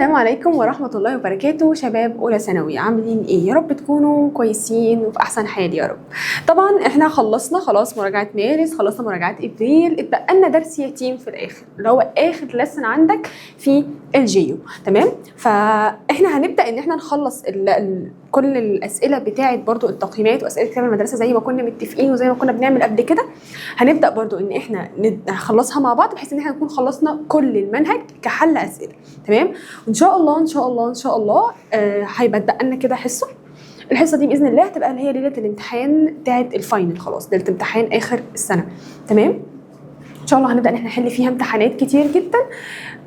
السلام عليكم ورحمة الله وبركاته. شباب أولى ثانوي عاملين إيه؟ يا رب تكونوا كويسين وفي أحسن حال يا رب. طبعا إحنا خلصنا خلاص مراجعة مارس، خلصنا مراجعة إبريل، اتبقى لنا درس يتيم في الآخر اللي هو آخر لسن عندك في الجيو. تمام؟ فإحنا هنبدأ إن إحنا نخلص كل الأسئلة بتاعت برضو التقييمات وأسئلة كتاب المدرسة زي ما كنا متفقين وزي ما كنا بنعمل قبل كده. هنبدأ برضو إن إحنا نخلصها مع بعض بحيث إن إحنا نكون خلصنا كل المنهج كحل أسئلة. تمام؟ وان شاء الله ان شاء الله ان شاء الله هيبقى لنا كده حصه. الحصه دي باذن الله هتبقى اللي هي ليله الامتحان بتاعت الفاينل، خلاص ليله امتحان اخر السنه. تمام؟ ان شاء الله هنبدا ان احنا نحل فيها امتحانات كتير جدا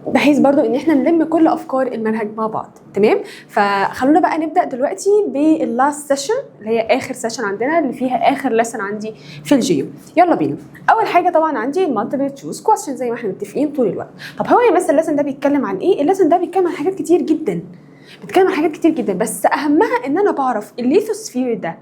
بحيث برضو ان احنا نلم كل افكار المنهج مع بعض. تمام؟ فخلونا بقى نبدا دلوقتي باللاست سيشن اللي هي اخر سيشن عندنا اللي فيها اخر لسن عندي في الجيو. يلا بينا. اول حاجه طبعا عندي المالتيبل تشوز كويستشن زي ما احنا متفقين طول الوقت. طب هو يا مس اللسن ده بيتكلم عن ايه؟ اللسن ده بيتكلم عن حاجات كتير جدا، بس اهمها ان انا بعرف الليثوسفير ده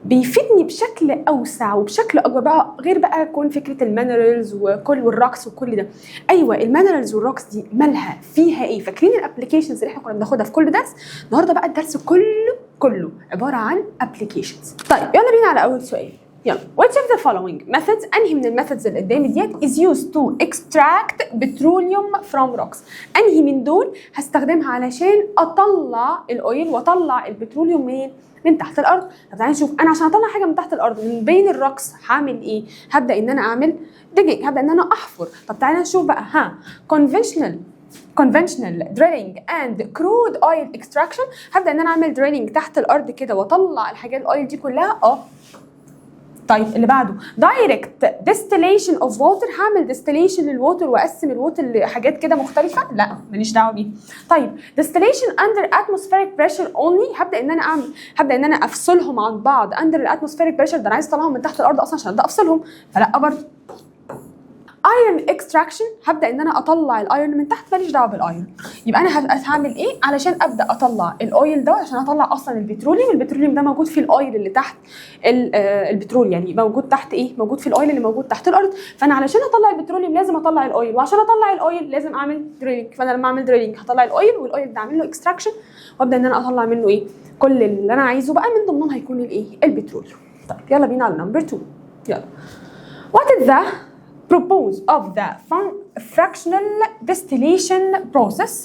بيفيدني بشكل اوسع وبشكل اكبر بقى، غير بقى كون فكره المينرالز والروكس وكل ده. ايوه المينرالز والروكس دي مالها فيها ايه؟ فاكرين الابلكيشنز اللي احنا كنا بناخدها في كل درس؟ النهارده بقى الدرس كله عباره عن ابلكيشنز. طيب يلا بينا على اول سؤال. يلا which of the following methods انهي من الميثودز اللي قدامي ديت is used to extract petroleum from rocks؟ انهي من دول هستخدمها علشان اطلع الاويل واطلع البتروليوم من تحت الارض؟ طب تعالى نشوف. انا عشان اطلع حاجه من تحت الارض من بين الروكس هعمل ايه؟ هبدا ان انا اعمل digging، هبدا ان انا احفر. طب تعالى نشوف بقى. conventional drilling and crude oil extraction، هبدا ان انا اعمل drilling تحت الارض كده واطلع الحاجات الاويل دي كلها. طيب اللي بعده direct distillation of water، هعمل distillation للووتر واقسم الووتر لحاجات كده مختلفه؟ لا ماليش دعوه بيه. طيب distillation under atmospheric pressure only، هبدا ان انا افصلهم عن بعض under الاتموسفيريك بريشر. ده انا عايز اطلعهم من تحت الارض اصلا عشان ابدا افصلهم، فلا برضه. ايرون اكستراكشن، هبدا ان انا اطلع الايرون من تحت، ماليش دعوه بالايرون. يبقى انا هعمل ايه علشان ابدا اطلع الاويل ده؟ عشان اطلع اصلا البتروليوم ده موجود في الاويل اللي تحت البترول، يعني موجود تحت ايه؟ موجود في الاويل اللي موجود تحت الارض. فانا علشان اطلع البتروليوم لازم اطلع الاويل، وعشان اطلع الاويل لازم اعمل دريلينج. فانا لما اعمل دريلينج هطلع الاويل، والاويل ده اعمل له اكستراكشن وابدا ان انا اطلع منه ايه؟ كل اللي انا عايزه بقى، من ضمنهم هيكون الايه؟ البتروليوم. طيب يلا بينا على نمبر 2. يلا what is the propose of the fractional distillation process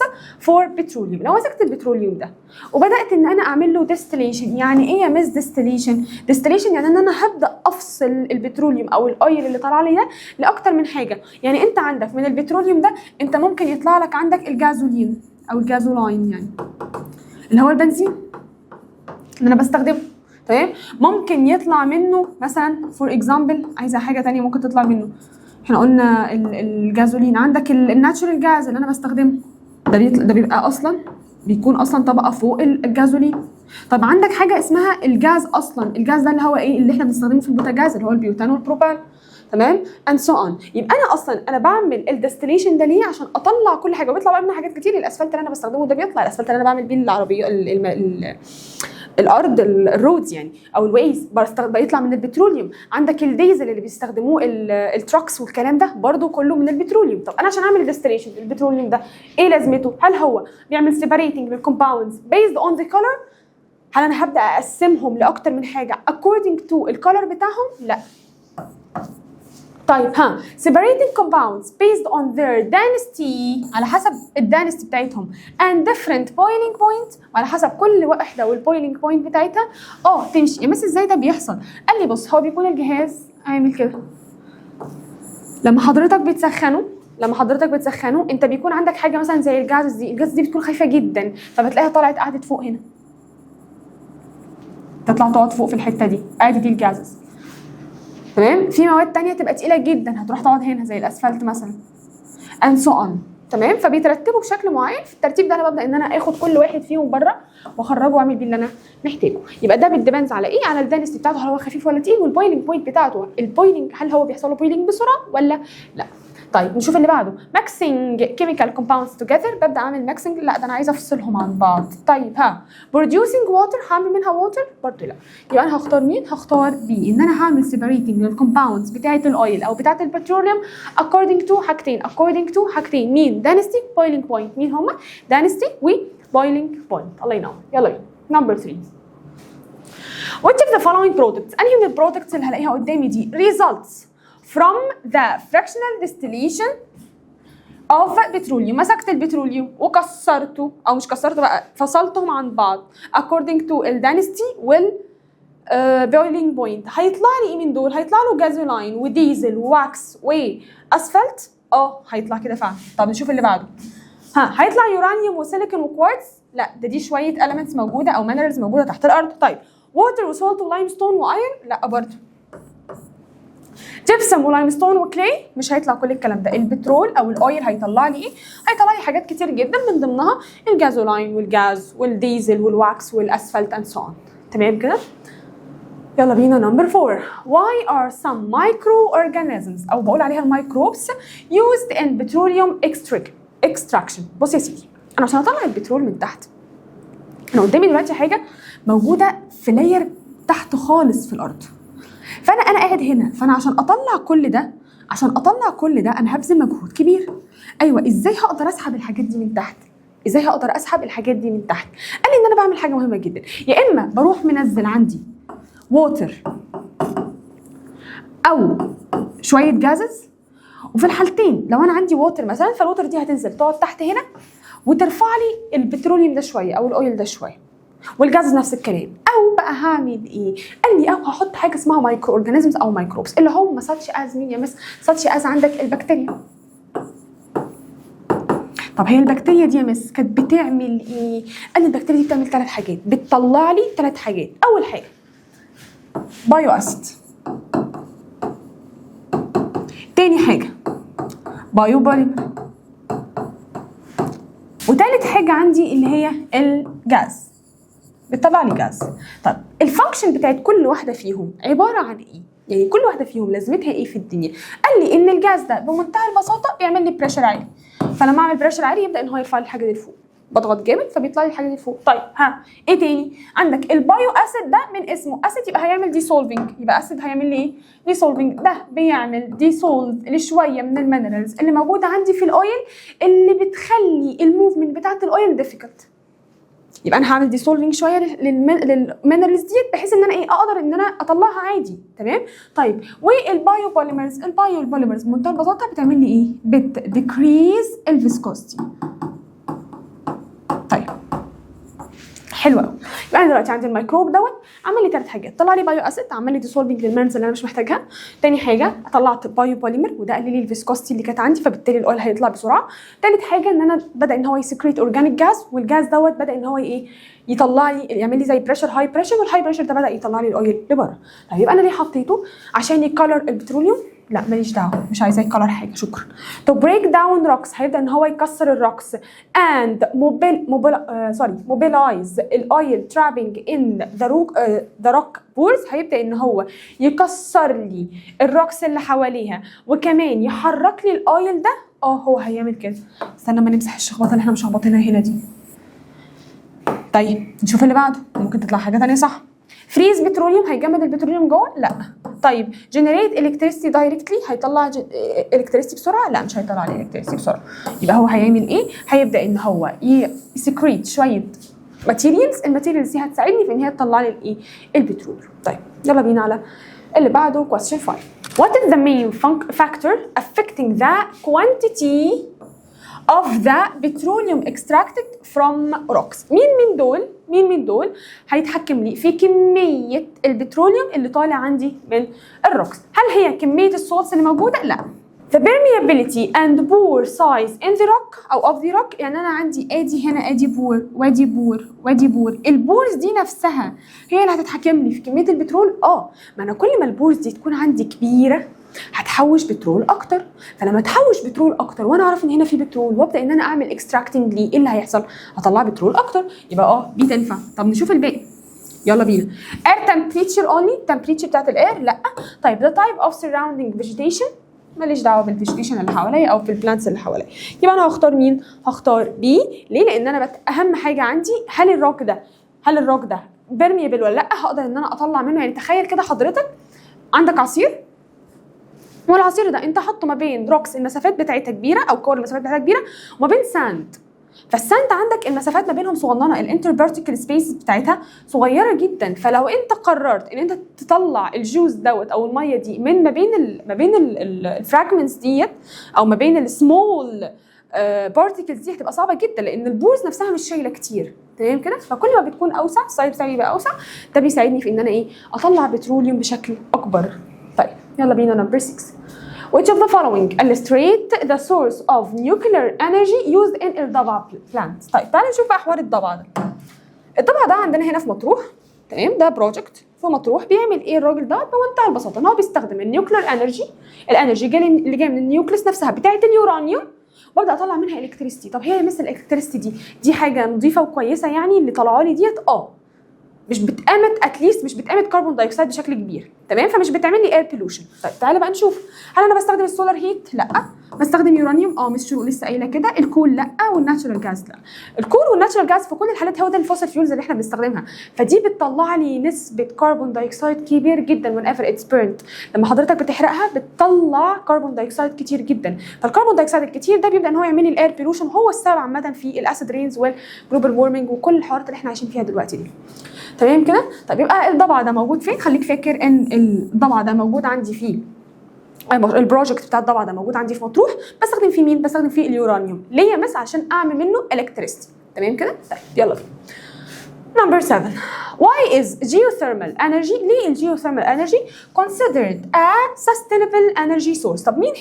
for petroleum؟ لو مسكت البتروليوم ده وبدات ان انا اعمل له distillation، يعني ايه يا مس distillation يعني ان انا هبدا افصل البتروليوم او الاويل اللي طالع لي ده لاكتر من حاجه. يعني انت عندك من البتروليوم ده انت ممكن يطلع لك عندك الجازولين او الجازولاين، يعني اللي هو البنزين اللي انا بستخدمه. تمام؟ ممكن يطلع منه مثلا فور اكزامبل، عايزه حاجه ثانيه ممكن تطلع منه. احنا قلنا الجازولين، عندك الناتشورال جاز اللي انا بستخدمه ده بيبقى اصلا بيكون اصلا طبقه فوق الجازولين. طب عندك حاجه اسمها الجاز اصلا، الجاز ده اللي هو ايه؟ اللي احنا بنستخدمه في البوتاجاز اللي هو البيوتان والبروبان. تمام؟ and so on. يبقى انا بعمل الدستليشن ده ليه؟ عشان اطلع كل حاجه، وبيطلع بقى منها حاجات كتير. الاسفلت اللي انا بستخدمه ده بيطلع الاسفلت اللي انا بعمل بيه العربيه الارض الرودز يعني او الويز بيطلع من البتروليوم. عندك الديزل اللي بيستخدموه التراكس والكلام ده برضو كله من البتروليوم. طب انا عشان اعمل ديستليشن البتروليوم ده ايه لازمته؟ هل هو بيعمل سيبريتنج للكومباوندز بيزد اون ذا كولر؟ هل انا هبدا اقسمهم لاكتر من حاجه according to الكولر بتاعهم؟ لا. طيب separating compounds based on their density، على حسب الدانستي بتاعتهم and different boiling point، وعلى حسب كل واحده والبويلينج بوينت بتاعتها تمشي. يا مس ازاي ده بيحصل؟ قال لي بص، هو بيكون الجهاز عامل كده. لما حضرتك بتسخنه انت بيكون عندك حاجه مثلا زي الجاز دي بتكون خايفه جدا، فبتلاقيها طلعت قعدت فوق هنا، تطلع تقعد فوق في الحته دي، ادي دي الجازز. تمام؟ في مواد تانية تبقى تقيله جدا هتروح تقعد هنا زي الاسفلت مثلا and so on. تمام؟ فبيترتبوا بشكل معين. في الترتيب ده انا ببدا ان انا اخد كل واحد فيهم بره واخرجه واعمل بيه اللي انا محتاجه. يبقى ده بيدبنز على ايه؟ على الدنسيتي بتاعته، هل هو خفيف ولا تقيل، والبويلنج بوينت بتاعته. البويلنج هل هو بيحصل له بويلنج بسرعه ولا لا؟ طيب نشوف اللي بعده. mixing chemical compounds together، ببدا اعمل mixing، لا ده انا عايزه افصلهم عن بعض. طيب ها producing water، هعمل منها water برضه لا. يبقى انا هختار مين؟ هختار بي، ان انا هعمل separating للكومباوندز بتاعه الاويل او بتاعه البتروليوم according to حاجتين مين؟ density boiling point. مين هما؟ density و boiling point. الله ينور. يلا بينا. نمبر 3. which of the following products، انهي من البرودكتس اللي هلاقيها قدامي دي results from the fractional distillation of petroleum. مسكت البتروليوم وكسرته، او مش كسرته بقى، فصلتهم عن بعض according to ال density وال boiling point. هيطلع لي ايه من دول؟ هيطلع له جازولاين وديزل وواكس واسفلت. هيطلع كده فعلا. طب نشوف اللي بعده. هيطلع يورانيوم وسيليكون وكوارتز؟ لا، ده دي شويه elements موجوده او minerals موجوده تحت الارض. طيب ووتر وسولت ولايمستون وايرن؟ لا برضه. جبسم ولايمستون وكلي؟ مش هيطلع كل الكلام ده. البترول او الاويل هيطلع لي ايه؟ هيطلع لي حاجات كتير جدا، من ضمنها الجازولاين والجاز والديزل والواكس والاسفلت and so on. تمام كده؟ يلا بينا. نمبر 4. why are some microorganisms، او بقول عليها الميكروبس، used in petroleum extraction. بص يا سيدي، انا عشان اطلع البترول من تحت، انا قدامي دلوقتي حاجه موجوده في لاير تحت خالص في الارض، فانا قاعد هنا، فانا عشان اطلع كل ده انا هبذل مجهود كبير. ايوه، ازاي هقدر اسحب الحاجات دي من تحت؟ قال لي ان انا بعمل حاجه مهمه جدا، يا اما بروح منزل عندي ووتر او شويه جازز، وفي الحالتين لو انا عندي ووتر مثلا، فالووتر دي هتنزل تقعد تحت هنا وترفع لي البتروليوم ده شويه او الاويل ده شويه، والجاز نفس الكلام. او بقى هعمل ايه؟ قال لي هحط حاجه اسمها مايكرو اورجانيزمز او ميكروبس، اللي هم ساتش از مين يا مس؟ ساتش از عندك البكتيريا. طب هي البكتيريا دي يا مس كانت بتعمل ايه؟ قال لي البكتيريا دي بتعمل 3 حاجات، بتطلع لي 3 حاجات. اول حاجه بايو اسيد، تاني حاجه بايو بوليمر، وتالت حاجه عندي اللي هي الجاز، بتطلع لي جاز. طب الفانكشن بتاعت كل واحده فيهم عباره عن ايه؟ يعني كل واحده فيهم لازمتها ايه في الدنيا؟ قال لي ان الجاز ده بمنتهى البساطه بيعمل لي بريشر عالي، فلما اعمل بريشر عالي يبدا ان هو يرفع لي الحاجه دي لفوق، بضغط جامد فبيطلع لي الحاجه دي لفوق. طيب ايه تاني؟ عندك البايو اسيد، ده من اسمه اسيد يبقى هيعمل ديسولفنج، يبقى اسيد هيعمل لي ايه؟ ديسولفنج. ده بيعمل ديسولف لشويه من المينرالز اللي موجوده عندي في الاويل، اللي بتخلي الموفمنت بتاعت الاويل ديفيكلت. يبقى انا هعمل ديسولفنج شويه للمينرالز ديت، بحيث ان انا اقدر ان انا اطلعها عادي. تمام. طيب والبايو بوليمرز، بمنتهى البساطه بتعمل لي ايه؟ بتديكريز الفيسكوستي. طيب حلو قوي. يبقى انا دلوقتي عندي الميكروب دوت عمل لي 3 حاجات، طلع لي بايو اسيد، عمل لي ديسولفنج للمينرالز اللي انا مش محتاجها. تاني حاجه طلعت بايو بوليمر، وده قلل لي الفيسكوستي اللي كانت عندي، فبالتالي الاويل هيطلع بسرعه. تالت حاجه ان انا بدا ان هو يسكريت اورجانيك جاز، والجاز دوت بدا ان هو يطلع لي، يعمل لي زي بريشر هاي بريشر، والهاي بريشر ده بدا يطلع لي الاويل لبره. طيب يبقى انا ليه حطيته؟ عشان يكلر البتروليوم؟ لا ماليش دعوه، مش عايزاه يكلر حاجه، شكرا. تو بريك داون روكس، هيبدا ان هو يكسر الروكس، اند موبيلايز الاويل ترابنج ان ذا روك بورز، هيبدا ان هو يكسر لي الروكس اللي حواليها، وكمان يحرك لي الاويل ده. هو هيعمل كده. استنى ما نمسح الشخبطه اللي احنا مش شخبطينها هنا دي. طيب نشوف اللي بعده، ممكن تطلع حاجه ثانيه صح. فريز بتروليوم، هيجمد البتروليوم جوه؟ لا. طيب جنريت الكتريستي دايركتلي، هيطلع الكتريستي بسرعه؟ لا مش هيطلع لي الكتريستي بسرعه. يبقى هو هيعمل ايه؟ هيبدا ان هو يسكريت شويه ماتيريالز، الماتيريالز دي هتساعدني في ان هي تطلع لي الايه؟ البترول. طيب يلا بينا على اللي بعده. question 5. What is the main factor affecting the quantity of the petroleum extracted from rocks؟ مين من دول هيتحكم لي في كمية البتروليوم اللي طالع عندي من الروكس؟ هل هي كمية السولتس اللي موجودة؟ لا. The permeability and pore size in the rock أو of the rock، يعني أنا عندي ادي هنا ادي بور وادي بور وادي بور، البورز دي نفسها هي اللي هتتحكم لي في كمية البترول. ما أنا كل ما البورز دي تكون عندي كبيرة هتحوش بترول اكتر، فلما تحوش بترول اكتر وانا اعرف ان هنا في بترول وابدا ان انا اعمل اكستراكتنج ليه، ايه اللي هيحصل؟ هطلع بترول اكتر. يبقى دي تنفع. طب نشوف الباقي، يلا بينا. air temperature only، temperature بتاعت الاير؟ لا. طيب the type of surrounding vegetation، ماليش دعوه بالفيجيتيشن اللي حواليا او بالبلانتس اللي حواليا. يبقى انا هختار مين؟ هختار بي. ليه؟ لان انا اهم حاجه عندي هل الروك ده بيرميبل ولا لا، هقدر ان انا اطلع منه. يعني تخيل كده حضرتك عندك عصير، والعصير ده انت حاطه ما بين روكس المسافات بتاعتها كبيره او كور المسافات بتاعتها كبيره، وما بين ساند. فالساند عندك المسافات ما بينهم صغننه، الانترفيرتيكال سبيس بتاعتها صغيره جدا. فلو انت قررت ان انت تطلع الجوز دوت او الميه دي من ما بين الفراجمنتس ديت او ما بين السمول بارتيكلز دي، هتبقى صعبه جدا لان البورز نفسها مش شايله كتير. تمام كده؟ فكل ما بتكون اوسع السايز بتاعي بيبقى اوسع، ده بيساعدني في ان انا اطلع بتروليوم بشكل اكبر. طيب يلا بينا نمبر 6. Which of the following illustrate the source of nuclear energy used in الضبع plant؟ طيب تعالى نشوف بقى حوار الضبع ده. الضبع ده عندنا هنا في مطروح، تمام؟ ده بروجكت في مطروح. بيعمل ايه الراجل ده؟ بمنتهى البساطه ان هو بيستخدم النيوكلير انرجي، الانرجي اللي جايه من النيوكليس نفسها بتاعه اليورانيوم، وابدا اطلع منها الكتريستي. طب هي مثل الالكتريستي دي حاجه نظيفه وكويسه يعني اللي طالعه لي ديت؟ مش بتأمت اتليست مش بتأمت كربون دايوكسيد بشكل كبير، تمام؟ فمش بتعمل لي اير بولوشن. طيب تعالى بقى نشوف، هل انا بستخدم السولار هيت؟ لا. بستخدم يورانيوم؟ مش شروق لسه قايله كده. الكول لا، والناتشورال جاز لا. الكول والناتشورال جاز في كل الحالات هو ده الفوسيل فيولز اللي احنا بنستخدمها، فدي بتطلع لي نسبه كربون دايوكسيد كبير جدا whenever it's burned. لما حضرتك بتحرقها بتطلع كربون دايوكسيد كتير جدا، فالكربون دايوكسيد الكتير ده بيبدا ان هو يعمل لي الاير بولوشن، هو السبب عامه في الاسيد رينز والجلوبال وورمنج وكل الحوارات اللي احنا عايشين فيها دلوقتي دي. تمام كده؟ طيب يبقى الضبع ده موجود فين؟ خليك فاكر ان الضبع ده موجود عندي فيه البروجكت بتاع الضبع ده موجود عندي في مطروح. بستخدم فيه مين؟ بستخدم فيه اليورانيوم. ليه بس؟ عشان اعمل منه الكتريستي. تمام كده؟ طيب يلا بينا. Number 7. Why is geothermal energy؟ ليه الجيوثيرمال energy considered a sustainable energy source؟ طب مين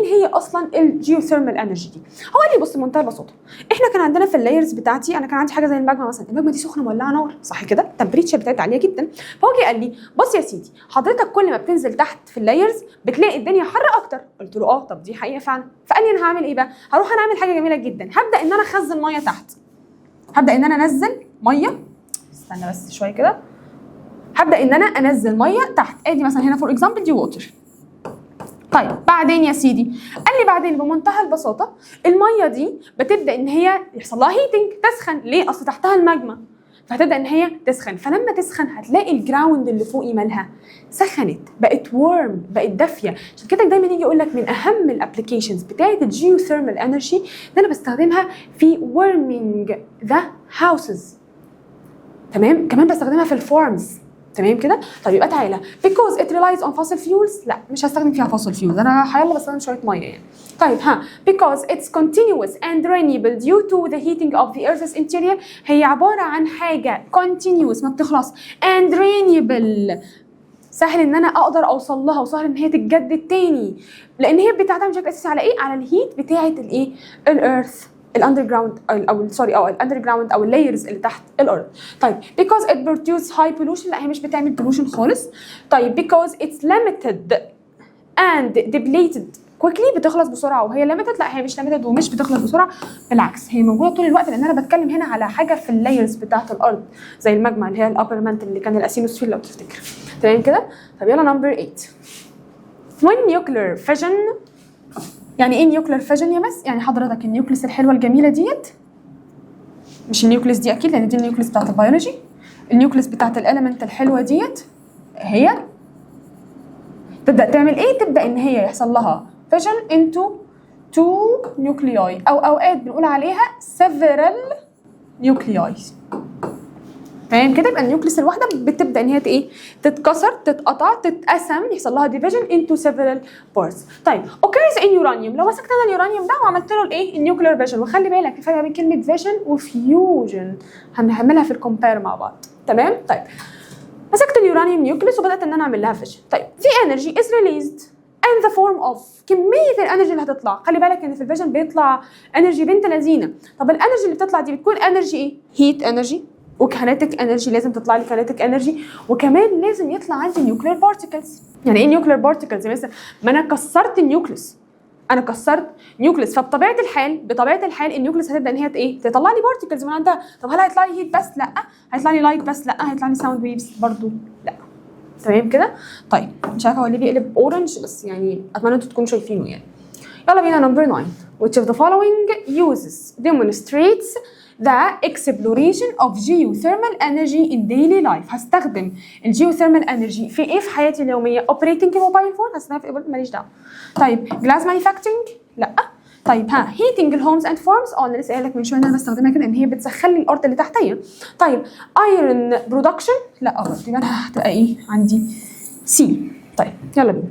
هي اصلا الجيوثيرمال energy دي؟ هو قال لي بص بمنتهى البساطه، احنا كان عندنا في اللايرز بتاعتي، انا كان عندي حاجه زي الماجما مثلا، الماجما دي سخنه مولعه نار، صح كده؟ التمبريتشر بتاعتها عاليه جدا. فهو جه قال لي بص يا سيدي، حضرتك كل ما بتنزل تحت في اللايرز بتلاقي الدنيا حر اكتر. قلت له طب دي حقيقه فعلا. فقال لي انا هعمل ايه بقى؟ هروح انا اعمل حاجه جميله جدا، هبدا ان انا اخزن ميه تحت، هبدا ان انا انزل ميه. استنى بس شويه كده. هبدا ان انا انزل ميه تحت، ادي مثلا هنا فور اكزامبل دي ووتر. طيب بعدين يا سيدي قال لي بعدين بمنتهى البساطه الميه دي بتبدا ان هي يحصل لها هيتنج، تسخن. ليه؟ اصل تحتها الماجما، فهتبدا ان هي تسخن. فلما تسخن هتلاقي الجراوند اللي فوقي مالها سخنت، بقت وورم، بقت دافيه. عشان كده دايما يجي يقول لك من اهم الابلكيشنز بتاعه الجيوثيرمال انرجي ان انا بستخدمها في warming ذا هاوسز. تمام؟ كمان بستخدمها في الفورمز. تمام كده؟ طيب يبقى تعالى because it relies on fossil fuels، لا مش هستخدم فيها fossil fuels، انا هيلا بستخدم شويه ميه يعني. طيب because it's continuous and renewable due to the heating of the earth's interior، هي عباره عن حاجه continuous ما بتخلص and renewable، سهل ان انا اقدر اوصل لها وسهل ان هي تتجدد تاني، لان هي بتعتمد بشكل اساسي على ايه؟ على الهيت بتاعه الارث، الاندر جراوند او الاندر جراوند او اللايرز اللي تحت الارض. طيب because it produces high pollution، لا هي مش بتعمل pollution خالص. طيب because it's limited and depleted quickly، بتخلص بسرعه. وهي limited؟ لا هي مش limited ومش بتخلص بسرعه، بالعكس هي موجوده طول الوقت، لان انا بتكلم هنا على حاجه في اللايرز بتاعه الارض زي الماجما اللي هي الابر مانتل اللي كان الاسينوسفير لو تفتكر. تمام كده؟ طب يلا نمبر 8. when nuclear fission، يعني ايه نيوكلير فيجن يا بس؟ يعني حضرتك النيوكليس الحلوه الجميله ديت، مش النيوكليس دي اكيد لان دي النيوكليس بتاعت البيولوجي، النيوكليس بتاعت الاليمنت الحلوه ديت هي تبدا تعمل ايه؟ تبدا ان هي يحصل لها فيجن انتو 2 نيوكلياي، او اوقات بنقول عليها several نيوكلياي. تمام كده؟ يبقى النيوكليس الواحده بتبدا ان هي تتكسر، تتقطع، تتقسم، يحصل لها ديفيجن انتو several parts. طيب occurs in uranium، لو مسكت انا اليورانيوم ده وعملت له الايه؟ النيوكلير فيجن. وخلي بالك الفرق بين كلمه فيجن وفيوجن هنعملها في الكومبير مع بعض. تمام؟ طيب مسكت اليورانيوم نيوكليس وبدات ان انا اعمل لها فيجن. طيب the energy is released in the form of، كميه الانرجي اللي هتطلع، خلي بالك ان في الفيجن بيطلع انرجي بنت لذينه. طب الانرجي اللي بتطلع دي بتكون انرجي ايه؟ هيت انرجي وكينيتيك انرجي، لازم تطلع لي كينيتيك انرجي، وكمان لازم يطلع عندي نيوكلير بارتيكلز. يعني ايه نيوكلير بارتيكلز؟ مثلا ما انا كسرت النيوكليس، انا كسرت نيوكليس، فبطبيعه الحال النيوكليس هتبدا ان هي تطلع لي بارتيكلز من عندها. طب هل هيطلع لي هيت بس؟ لا. هيطلع لي لايت بس؟ لا. هيطلع لي ساوند ويفز برضو؟ لا. تمام كده. طيب مش عارفه هو ليه بيقلب اورنج، بس يعني اتمنى انتوا تكونوا شايفينه يعني. يلا بينا نمبر 9. which of the following uses demonstrates the exploration of geothermal energy in daily life. هستخدم الجيوثيرمال انرجي في ايه في حياتي اليوميه؟ operating موبايل فون، هستخدمها في ايه؟ ماليش دعوه. طيب glass manufacturing؟ لا. طيب ها heating الهومز اند فارمز؟ انا لسه قايل لك من شويه ان انا بستخدمها كده ان هي بتسخن لي الارض اللي تحتيه. طيب ايرون برودكشن؟ لا برضه، يبقى انا هتبقى ايه عندي؟ سي. طيب يلا بينا.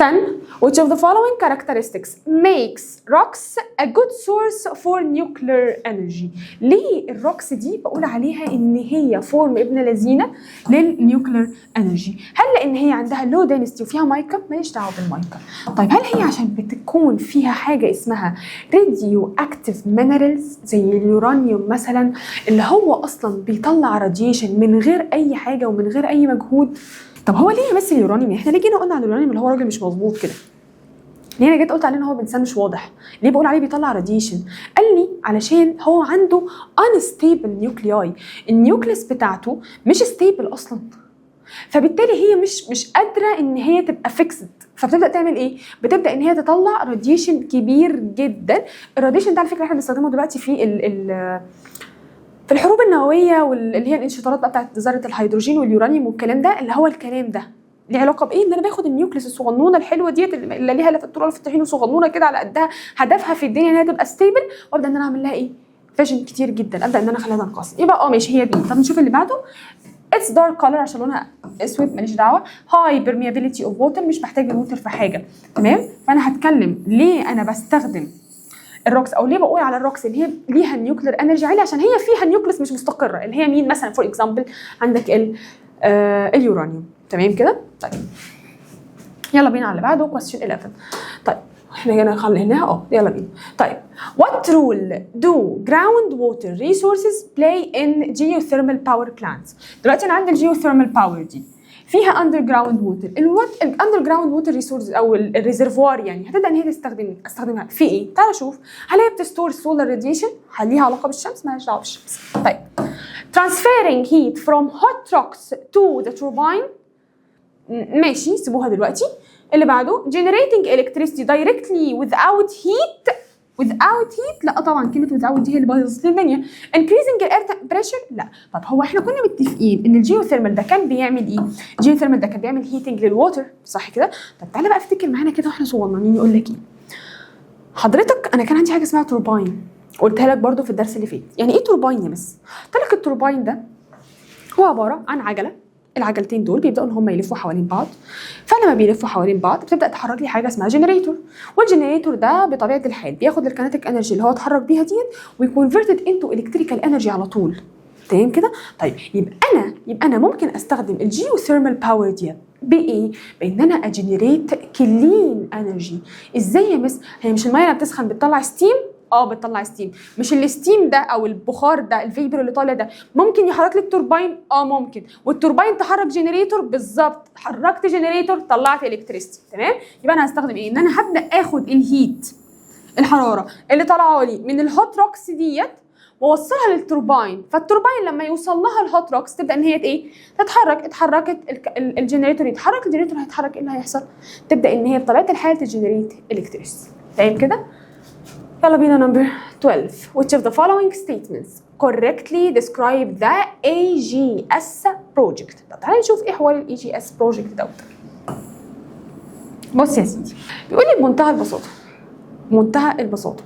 10. which of the following characteristics makes rocks a good source for nuclear energy؟ ليه الروكس دي بقول عليها ان هي فورم ابن لذينه للنيوكلير انرجي؟ هل لان هي عندها لو دينستي وفيها مايكا؟ ماليش دعوه بالمايكا. طيب هل هي عشان بتكون فيها حاجه اسمها راديو اكتيف مينرالز زي اليورانيوم مثلا، اللي هو اصلا بيطلع راديشن من غير اي حاجه ومن غير اي مجهود؟ طب هو ليه يمثل اليورانيوم؟ احنا ليه جينا قلنا عن اليورانيوم اللي هو راجل مش مظبوط كده؟ ليه انا جيت قلت عليه ان هو انسان مش واضح؟ ليه بقول عليه بيطلع راديشن؟ قال لي علشان هو عنده انستيبل نيوكلياي، النيوكليس بتاعته مش ستيبل اصلا، فبالتالي هي مش قادره ان هي تبقى فيكسد، فبتبدا تعمل ايه؟ بتبدا ان هي تطلع راديشن كبير جدا. الراديشن ده على فكره احنا بنستخدمه دلوقتي في الحروب النوويه واللي هي الانشطارات بقى بتاعت ذره الهيدروجين واليورانيوم والكلام ده، اللي هو الكلام ده ليه علاقه بايه؟ ان انا باخد النيوكليس الصغنونه الحلوه ديت اللي ليها لفه طول الطحين وصغنونه كده على قدها، هدفها في الدنيا ان هي تبقى ستيبل، وابدا ان انا اعمل لها ايه؟ فيجن كتير جدا، ابدا ان انا اخليها تنقسم. يبقى ماشي هي دي. طب نشوف اللي بعده. اتس دارك كولر عشان لونها اسود، ماليش دعوه. هاي بيرميابيليتي اوف ووتر، مش محتاج الووتر في حاجه، تمام؟ فانا هتكلم ليه انا بستخدم الروكس، او ليه بقول على الروكس اللي هي ليها النيوكلير انرجي عالي، عشان هي فيها نيوكليس مش مستقره، اللي هي مين مثلا؟ فور اكزامبل عندك اليورانيوم، تمام كده؟ طيب يلا بينا على اللي بعده. question 11. طيب احنا هنا خليناها يلا بينا. طيب what role do groundwater resources play in geothermal power plants؟ دلوقتي انا عندي الجيوثيرمال باور دي فيها underground water. underground water resources او الريزرفوار يعني هتبدا ان هي استخدمها في ايه؟ تعال شوف. هل هي بتستور سولار راديشن؟ هل ليها علاقه بالشمس؟ مالهاش دعوه بالشمس. طيب transferring heat from hot rocks to the turbine؟ ماشي سيبوها دلوقتي. اللي بعده generating electricity directly without heat. لا طبعا كلمه without دي هي اللي باظت الدنيا. increasing air temperature؟ لا. طب هو احنا كنا متفقين ان الجيوثيرمال ده كان بيعمل ايه؟ الجيوثيرمال ده كان بيعمل هيتنج للووتر، صح كده؟ طب تعالى بقى افتكر معانا كده واحنا صغننين. يقول لك ايه؟ حضرتك انا كان عندي حاجه اسمها تورباين، قلتها لك برده في الدرس اللي فات. يعني ايه تورباين يا مس؟ قلت لك التورباين ده هو عباره عن عجله، العجلتين دول بيبداوا ان هم يلفوا حوالين بعض، فلما بيلفوا حوالين بعض بتبدا تحرك لي حاجه اسمها جنريتور، والجنريتور ده بطبيعه الحال بياخد الكينيتيك انرجي اللي هو اتحرك بيها ديت ويكونفرتد انتو الكتريكال انرجي على طول، تمام كده؟ طيب يبقى انا ممكن استخدم الجيوثيرمال باور دي بايه؟ بان انا اجنريت كلين انرجي. ازاي يا مس؟ هي مش الميه اللي بتسخن بتطلع ستيم؟ بتطلع ستيم. مش الستيم ده او البخار ده الفيبر اللي طالع ده ممكن يحرك لك توربين؟ ممكن. والتوربين تحرك جنريتور؟ بالظبط. حركت جنريتور طلعت الكتريستي، تمام؟ يبقى انا هستخدم ايه؟ ان انا هبدا اخد الهيت، الحراره اللي طالعه لي من الهوت روكس ديت واوصلها للتوربين، فالتوربين لما يوصل لها الهوت روكس تبدا ان هي ايه؟ تتحرك. اتحركت الجنريتور يتحرك، الجنريتور هيتحرك، ايه اللي هيحصل؟ تبدا ان هي بطبيعه الحال تجنريت الكتريستي، تمام كده؟ يلا بينا نمبر 12. which of the following statements correctly describe the AGS project؟ طب تعالى نشوف ايه حوار ال AGS project دوت. بص يا سيدي، بيقول لي بمنتهى البساطه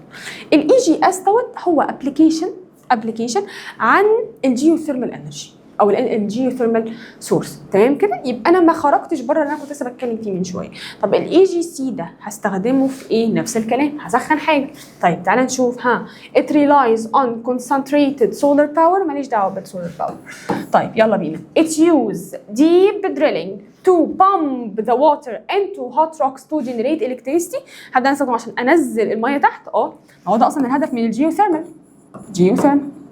ال AGS دوت هو application عن الجيوثيرمال انرجي او الجيوثيرمال سورس، تمام كده؟ يبقى انا ما خرجتش بره اللي انا كنت لسه بتكلم فيه من شويه. طب الاي جي سي ده هستخدمه في ايه؟ نفس الكلام، هسخن حاجه. طيب تعالى نشوف. it relies on concentrated solar power، ماليش دعوه بالسولار باور. طيب يلا بينا. it use deep drilling to pump the water into hot rocks to generate electricity. هبدا استخدمه عشان انزل الميه تحت. هو ده اصلا الهدف من الجيوثيرمال،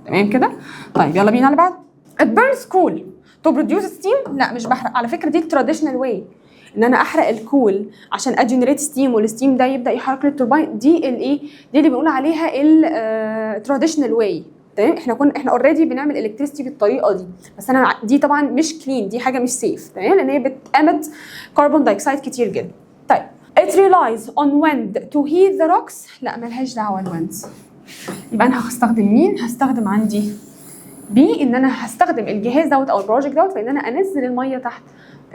تمام كده؟ طيب يلا بينا على بعد. it burns coal to produce steam. لا مش بحرق، على فكره دي التراديشنال واي، ان انا احرق الكول عشان اجنريت ستيم والستيم ده يبدا يحرك لي التوربين. دي الايه؟ دي اللي بنقول عليها التراديشنال واي، تمام. احنا اوريدي بنعمل الكتريستي بالطريقه دي، بس انا دي طبعا مش كلين، دي حاجه مش سيف، تمام، لان هي بتأمت كربون دايوكسيد كتير جدا. طيب it relies on wind to heat the rocks. لا ملهاش دعوه الويند. يبقى انا هستخدم مين؟ هستخدم عندي بي، ان انا هستخدم الجهاز دوت او البروجكت دوت في ان انا انزل الميه تحت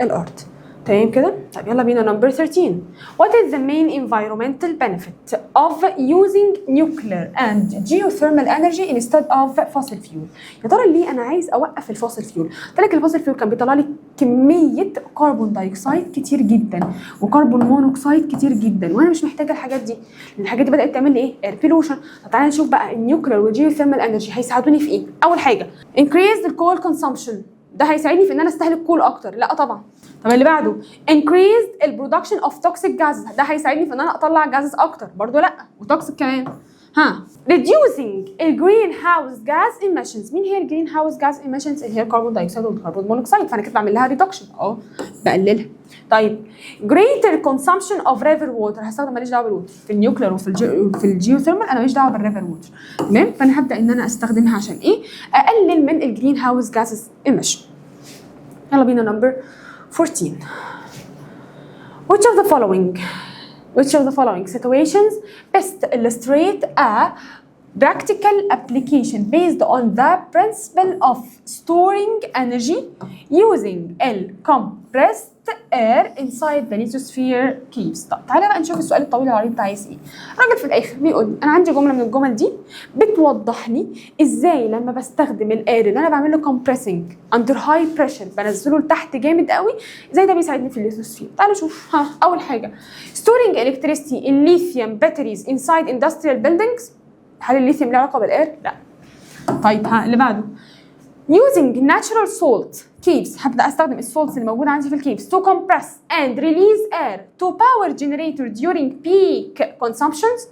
الارض. تمام كده؟ طيب يلا بينا نمبر 13. What is the main environmental benefit of using nuclear and geothermal energy instead of fossil fuel؟ يا ترى ليه انا عايز اوقف الفوسيل فيول؟ قلت لك الفوسيل فيول كان بيطلع لي كميه كربون دايوكسيد كتير جدا وكربون مونوكسيد كتير جدا، وانا مش محتاجه الحاجات دي، لان الحاجات دي بدات تعمل لي ايه؟ اير بولوشن. طب تعالى نشوف بقى النيوكلير والجيوثيرمال انرجي هيساعدوني في ايه؟ اول حاجه increase the coal consumption، ده هيساعدني في ان انا استهلك كول اكتر؟ لا طبعا. طب اللي بعده increase البرودكشن اوف توكسيك جازز، ده هيساعدني في ان انا اطلع جازز اكتر؟ برضو لا، وتوكسيك كمان. reducing الجرين هاوس جاز emissions. مين هي الجرين هاوس جاز emissions؟ اللي هي الكربون دايوكسيد والكربون مونوكسيد، فانا كده بعمل لها ريدكشن، بقللها. طيب greater consumption of river water، هستخدم ماليش دعوه بالووتر في النيوكلير وفي الجيوثيرمال، انا ماليش دعوه بالريفر ووتر، تمام. فانا هبدا ان انا استخدمها عشان ايه؟ اقلل من الجرين هاوس جازز emission. يلا بينا نمبر 14. Which of the following situations best illustrate a practical application based on the principle of storing energy using compressed air inside the lithosphere caves؟ طب تعالى بقى نشوف السؤال الطويل العريض ده عايز ايه. الراجل في الاخر بيقول لي انا عندي جمله من الجمل دي بتوضح لي ازاي لما بستخدم الاير اللي انا بعمل له compressing under high pressure بنزله لتحت جامد قوي، ازاي ده بيساعدني في الليثوسفير. تعالى نشوف. اول حاجه storing electricity in lithium batteries inside industrial buildings. هل الليثيوم له علاقه بالاير؟ لا. طيب اللي بعده using natural salt caves، هبدا استخدم السولتس اللي موجوده عندي في الكيفز to compress and release air to power generator during peak consumptions.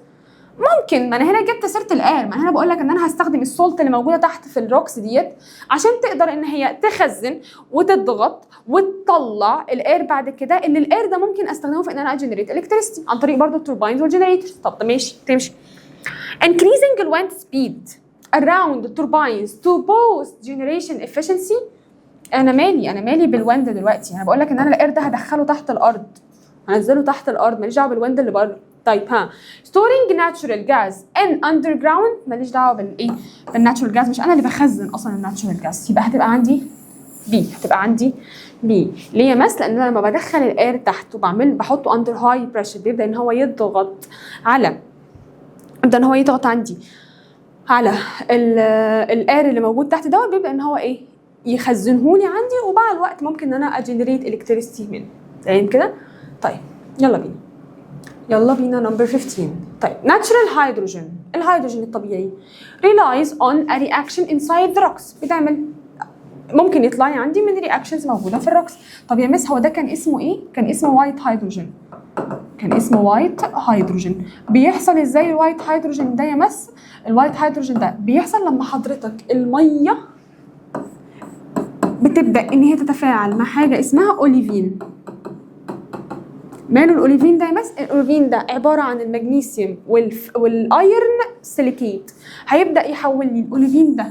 ممكن، ما انا هنا جبت سيره الاير، ما انا هنا بقول لك ان انا هستخدم السولت اللي موجوده تحت في الروكس ديت عشان تقدر ان هي تخزن وتضغط وتطلع الاير بعد كده، اللي الاير ده ممكن استخدمه في ان انا اجنريت الكتريستي عن طريق برضه التوربينز والجنريتورز. طب ماشي تمشي. increasing the wind speed around the turbines to boost generation efficiency. انا مالي بالويند دلوقتي، انا بقول لك ان انا الاير ده هدخله تحت الارض، هنزله تحت الارض، ماليش دعوه بالويند اللي بره. طيب storing natural gas in underground، ماليش دعوه بالايه؟ بالناتشورال جاز، مش انا اللي بخزن اصلا الناتشورال جاز. يبقى هتبقى عندي بي. ليه يا مس؟ لان انا لما بدخل الاير تحت بحطه اندر هاي بريشر بيبدا ان هو يضغط عندي على الاير اللي موجود تحت دوت، بيبدا ان هو ايه؟ يخزنه لي عندي، ومع الوقت ممكن ان انا اجنريت الكتريستي منه. تمام كده؟ طيب يلا بينا نمبر 15. طيب natural hydrogen، الهيدروجين الطبيعي relies on a reaction inside the rocks، ممكن يطلع لي عندي من رياكشنز موجوده في الروكس. طب يا مس هو ده كان اسمه ايه؟ كان اسمه وايت هيدروجين. بيحصل ازاي الوايت هيدروجين ده يا مس؟ الوايت هيدروجين ده بيحصل لما حضرتك الميه بتبدا ان هي تتفاعل مع حاجه اسمها اوليفين. ماله الاوليفين ده يا مس؟ الاوليفين ده عباره عن المغنيسيوم والايرن سيليكيت، هيبدا يحول لي الاوليفين ده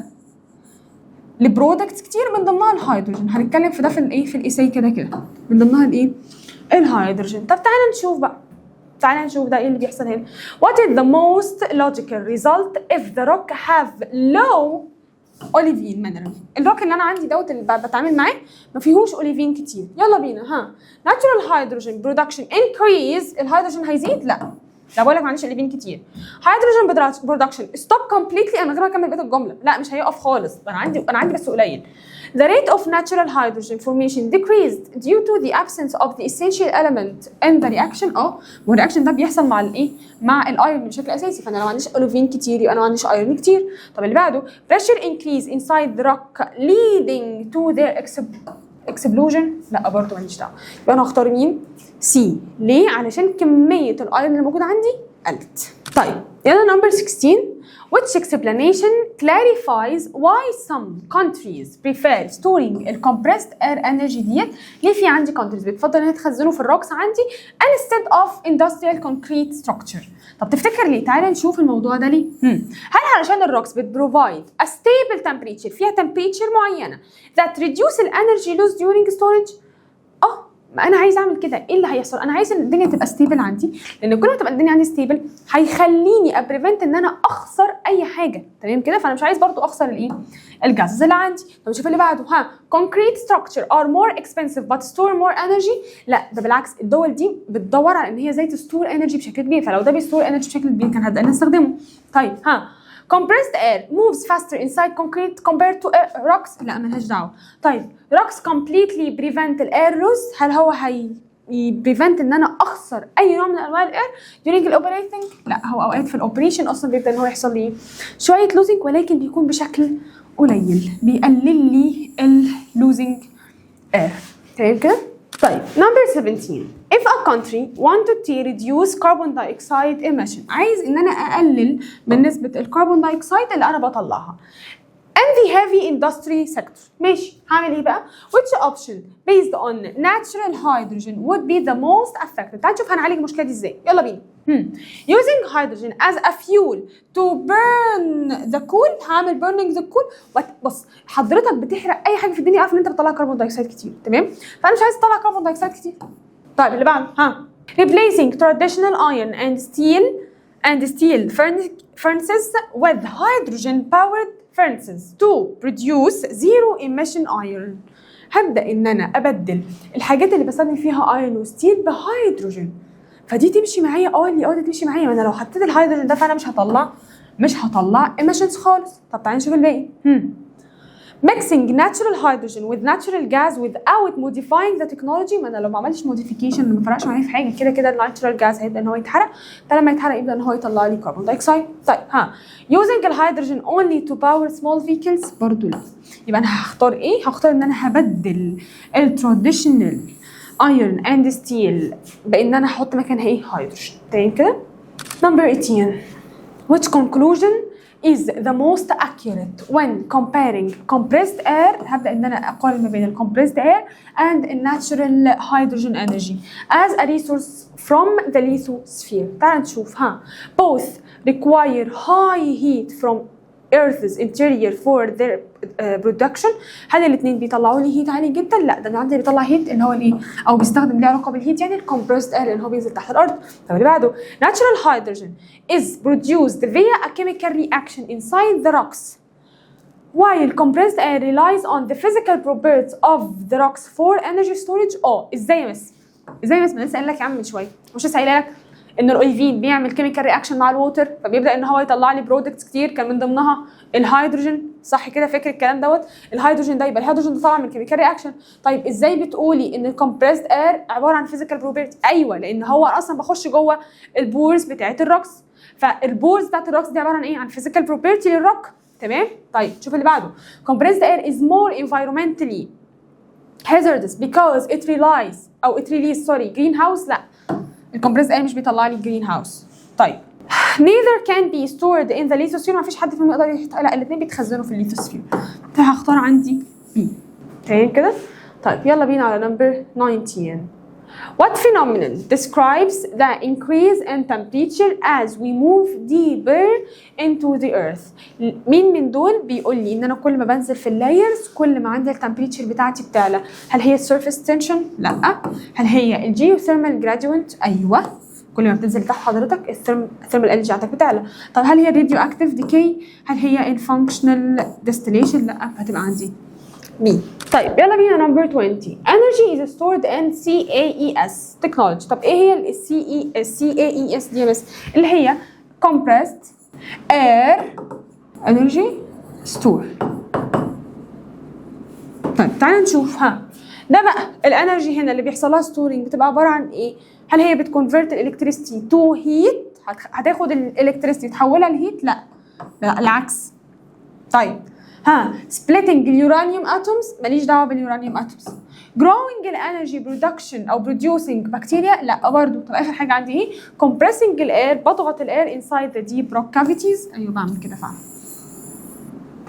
لبرودكتس كتير من ضمنها الهيدروجين. هنتكلم في ده في الايساي كده من ضمنها الهيدروجين. طب تعالى نشوف ده ايه اللي بيحصل هنا. What is the most logical result if the rock have low olivine mineral؟ الروك اللي انا عندي دوت اللي بتعامل معاه ما فيهوش اوليفين كتير. يلا بينا. natural hydrogen production increase، الهيدروجين هيزيد؟ لا، ده بقول لك ما عنديش اوليفين كتير. hydrogen production stop completely، انا من غير ما اكمل بقيه الجمله، لا مش هيقف خالص، انا عندي بس قليل. The rate of natural hydrogen formation decreased due to the absence of the essential element in the reaction. والرياكشن ده بيحصل مع الايه؟ مع الايرون بشكل اساسي، فانا لو ما عنديش اوليفين كتير يبقى انا ما عنديش ايرون كتير. طب اللي بعده pressure increase inside the rock leading to their explosion. لا برضه ماليش دعوه، يبقى انا هختار مين؟ سي. ليه؟ علشان كميه الايرون اللي موجوده عندي قلت. طيب يلا نمبر 16. which explanation clarifies why some countries prefer storing compressed air energy ديت. ليه في عندي countries بتفضل انها تخزنه في الروكس عندي instead of industrial concrete structure. طب تفتكر ليه؟ تعالى نشوف الموضوع ده ليه. هل علشان الروكس بتبروفايد a stable temperature، فيها temperature معينه that reduce the energy loss during storage؟ ما انا عايز اعمل كده. ايه اللي هيحصل؟ انا عايز الدنيا تبقى ستيبل عندي، لان كل ما تبقى الدنيا عندي ستيبل هيخليني ابريفنت ان انا اخسر اي حاجه، تمام كده؟ فانا مش عايز برضو اخسر الايه؟ الجازز اللي عندي. طب نشوف اللي بعده. concrete structure are more expensive but store more energy. لا ده بالعكس، الدول دي بتدور على ان هي ازاي تستور انرجي بشكل كبير، فلو ده بيستور انرجي بشكل كبير كان هبدا نستخدمه. طيب compressed air moves faster inside concrete compared to rocks. لا ملهاش دعوه. طيب rocks completely prevent الاير loss. هل هو prevent ان انا اخسر اي نوع من انواع الاير during الاوبريتنج؟ لا، هو اوقات في الاوبريشن اصلا بيبدا ان هو يحصل لي شويه لوزنج، ولكن بيكون بشكل قليل، بيقلل لي اللوزنج اير، تمام كده؟ طيب number 17. If a country wanted to reduce carbon dioxide emission، عايز ان انا اقلل من نسبة الكربون دايوكسيد اللي انا بطلعها and the heavy industry sector، ماشي، هعمل ايه بقى؟ which option based on natural hydrogen would be the most effective؟ تعال نشوف هنعالج المشكلة دي ازاي. يلا بينا. using hydrogen as a fuel to burn the coal، هعمل burning the coal. بص حضرتك بتحرق اي حاجه في الدنيا، عارف ان انت بتطلع كربون دايوكسيد كتير، تمام؟ فانا مش عايز اطلع كربون دايوكسيد كتير. طيب اللي بعده. replacing traditional iron and steel furnaces with hydrogen powered furnaces to produce zero emission iron. هبدا ان انا ابدل الحاجات اللي بستخدم فيها ايرون وستيل بهيدروجين، فدي تمشي معايا. دي تمشي معايا. ما انا لو حطيت الهيدروجين ده فانا مش هطلع emissions خالص. طب تعالى نشوف الباقي. mixing natural hydrogen with natural gas without modifying the technology. ما انا لو ما عملتش modification ما فرقش معايا في حاجه، كده كده الناتشرال جاز هيبدا ان هو يتحرق، فلما يتحرق يبدا ان هو يطلع لي كربون دايوكسيد. طيب using الهيدروجين only to power small vehicles، برضه لا. يبقى انا هختار ايه؟ هختار ان انا هبدل التراديشنال ايرون اند ستيل بان انا هحط مكانها ايه؟ هيدروجين، تمام كده؟ number 18. which conclusion is the most accurate when comparing compressed air؟ هبدأ ان انا اقارن ما بين ال compressed air and natural hydrogen energy as a resource from the lithosphere. تعال نشوف. both require high heat from Earth's interior for their production. هل الاثنين بيطلعوا لي هيت عالي جدا؟ لا، ده انا عندي بيطلع هيت اللي هو الايه؟ او بيستخدم ليه علاقه بالهيت، يعني الكمبرسد اير اللي هو بينزل تحت الارض. طب اللي بعده. natural hydrogen is produced via a chemical reaction inside the rocks while compressed air relies on the physical properties of the rocks for energy storage. ازاي يا مس؟ ما لسه قايل لك يا عم من شويه، مش لسه قايله لك ان الاوليفين بيعمل كيميكال رياكشن مع الووتر، فبيبدا ان هو يطلع لي برودكتس كتير كان من ضمنها الهيدروجين، صح كده؟ فاكر الكلام دوت؟ الهيدروجين ده، يبقى الهيدروجين ده طالع من كيميكال رياكشن. طيب ازاي بتقولي ان الكمبريسد اير عباره عن فيزيكال بروبرتي؟ ايوه، لان هو اصلا بخش جوه البورز بتاعت الروكس، فالبورز بتاعت الروكس دي عباره عن ايه؟ عن فيزيكال بروبرتي للروك، تمام؟ طيب شوف اللي بعده. compressed air is more environmentally hazardous because it release greenhouse. لا، الكمبريس اير مش بيطلع لي جرين هاوس. طيب neither can be stored in the lithosphere، ما فيش حد فيهم يقدر لا، الاثنين بيتخزنوا في الليثوسفير. هختار عندي بي، تمام كده؟ طيب يلا بينا على نمبر 19. What phenomenon describes the increase in temperature as we move deeper into the earth؟ مين من دول بيقول لي ان انا كل ما بنزل في اللايرز كل ما عندي التمبريتشر بتاعتي بتعلى؟ هل هي السيرفيس تنشن؟ لا. هل هي الجيوثيرمال جراديوينت؟ ايوه، كل ما بتنزل تحت حضرتك الثيرمال انرجي بتاعتك بتعلى. طب هل هي الراديو اكتيف ديكي؟ هل هي الفانكشنال ديستيليشن؟ لا، هتبقى عندي بي. طيب يلا بينا نمبر 20. energy is stored in CAES technology. طب ايه هي CAES دي بس؟ اللي هي compressed air energy store. طيب تعالى نشوف. ده بقى الانرجي هنا اللي بيحصل لها ستورنج بتبقى عباره عن ايه؟ هل هي بتكونفرت الالكتريستي تو هيت؟ هتاخد الالكتريستي تحولها لهيت؟ لا العكس. طيب splitting اليورانيوم اتومز، ماليش دعوه باليورانيوم اتومز. growing الانرجي production او producing bacteria لا برضه. طب اخر حاجه عندي ايه؟ compressing الاير، بضغط الاير inside the deep rock cavities. ايوه بعمل كده فعلا.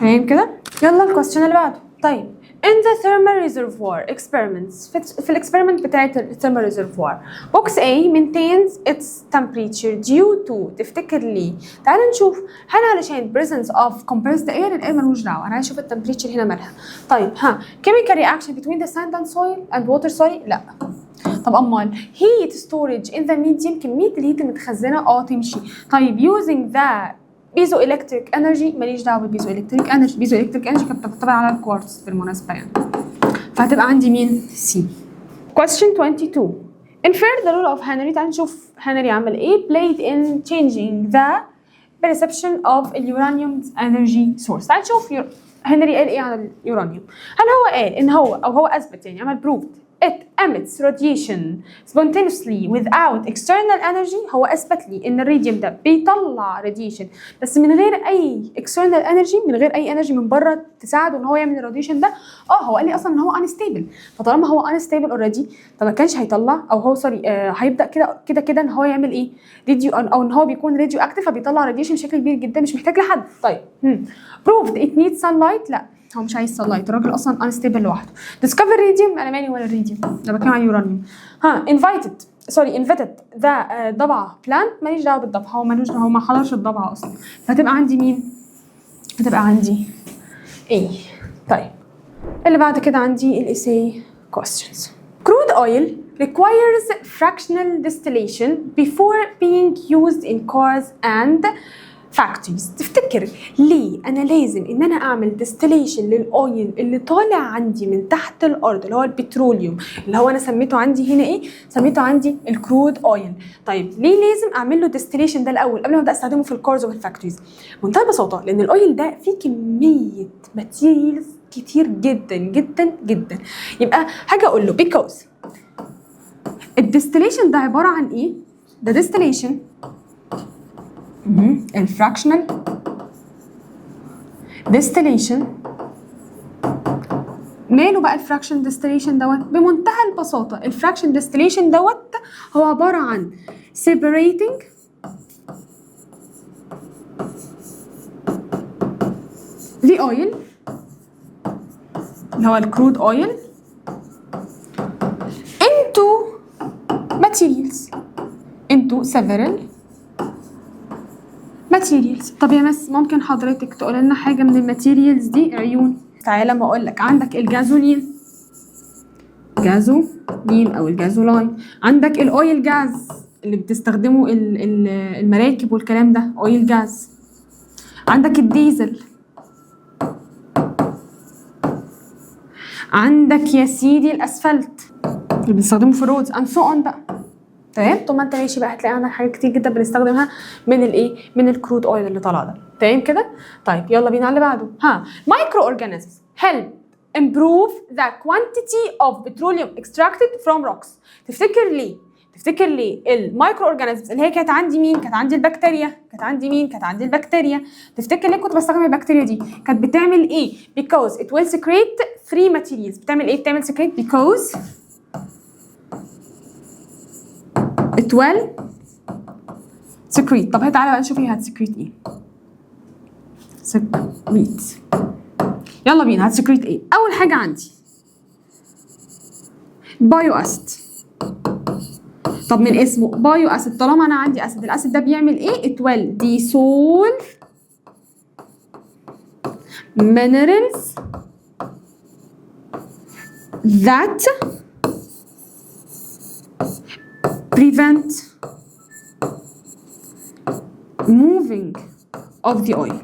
تمام كده؟ يلا الكويستشن اللي بعده. طيب in the thermal reservoir experiments في الاكسبيرمنت بتاعت الثيرمال reservoir box A maintains its temperature due to تفتكر ليه؟ تعالى نشوف هل علشان presence of compressed air الاير ملوش دعوه، انا عايز اشوف التمبريتشر هنا مالها. طيب chemical reaction between the sand and soil and water sorry لا. طب امال heat storage in the medium كميه الهيت المتخزنه تمشي. طيب using the بيزو الكتريك انرجي ماليش دعوه بالبيزو الكتريك انرجي، بيزو الكتريك انرجي كانت بتطبق على الكوارتز بالمناسبه يعني. فهتبقى عندي مين؟ سي. Question 22 infer the role of Henry. تعال نشوف هنري عمل ايه played in changing the perception of uranium's energy source. تعال نشوف هنري قال ايه عن اليورانيوم. هل هو قال ان هو او هو اثبت يعني عمل proved it emits radiation spontaneously without external energy. هو اثبت لي ان الراديوم ده بيطلع radiation بس من غير اي external energy، من غير اي energy من بره تساعده ان هو يعمل الراديشن ده. هو قال لي اصلا ان هو unstable، فطالما هو unstable already فما كانش هيطلع او هو سوري هيبدا كده ان هو يعمل ايه راديو او ان هو بيكون راديو اكتيف فبيطلع راديشن بشكل كبير جدا مش محتاج لحد. طيب proved it needs sunlight لا، هو مش عايز sunlight، الراجل اصلا unstable لوحده. discover radium انا مالي ولا الراديوم، ده بتكلم عن اليورانيوم. invited ذا ضبعه plant ماليش دعوه بالضبعه، هو ما حضرش الضبعه اصلا، فهتبقى عندي مين؟ هتبقى عندي ايه. طيب اللي بعد كده عندي الاساي questions. crude oil requires fractional distillation before being used in cars and factories. تفتكر ليه انا لازم ان انا اعمل ديستيليشن للاويل اللي طالع عندي من تحت الارض اللي هو البتروليوم اللي هو انا سميته عندي هنا ايه؟ سميته عندي الكرود اويل. طيب ليه لازم اعمل له ديستيليشن ده الاول قبل ما ابدا استخدمه في الكارز وفي الفاكتوريز؟ بمنتهى البساطه لان الاويل ده فيه كميه ماتيريالز كتير جدا جدا جدا. يبقى حاجه اقول له because الديستيليشن ده عباره عن ايه؟ ده ديستيليشن الفراكشنال ديستيليشن. ماله بقى الفراكشن ديستيليشن دوت؟ بمنتهى البساطه الفراكشن ديستيليشن دوت هو عباره عن separating the oil اللي هو الكرود اويل into materials into several materials. طب يا مس ممكن حضرتك تقول لنا حاجه من الماتيريالز دي؟ عيون. تعالى ما اقول لك، عندك الجازولين او الجازولاين، عندك الاويل جاز اللي بتستخدمه المراكب والكلام ده اويل جاز، عندك الديزل، عندك يا سيدي الاسفلت اللي بنستخدمه في الرودز and so on بقى. تمام؟ طول ما انت ماشي بقى هتلاقي عندك حاجات كتير جدا بنستخدمها من الايه؟ من الكرود اويل اللي طالع ده. تمام كده؟ طيب يلا بينا على اللي بعده. مايكرو اورجانيزمز help improve the quantity of petroleum extracted from rocks. تفتكر ليه المايكرو اورجانيزمز اللي هي كانت عندي مين؟ كانت عندي البكتيريا. تفتكر ليه كنت بستخدم البكتيريا دي؟ كانت بتعمل ايه؟ because it will secrete 3 materials. بتعمل ايه؟ بتعمل secrete because it will secrete. طب هي تعالى بقى نشوف هي هتسكريت ايه. secrete يلا بينا هتسكريت ايه؟ اول حاجه عندي بايو اسيد. طب من اسمه بايو اسيد طالما انا عندي اسيد، الاسيد ده بيعمل ايه؟ it will dissolve minerals that prevent moving of the oil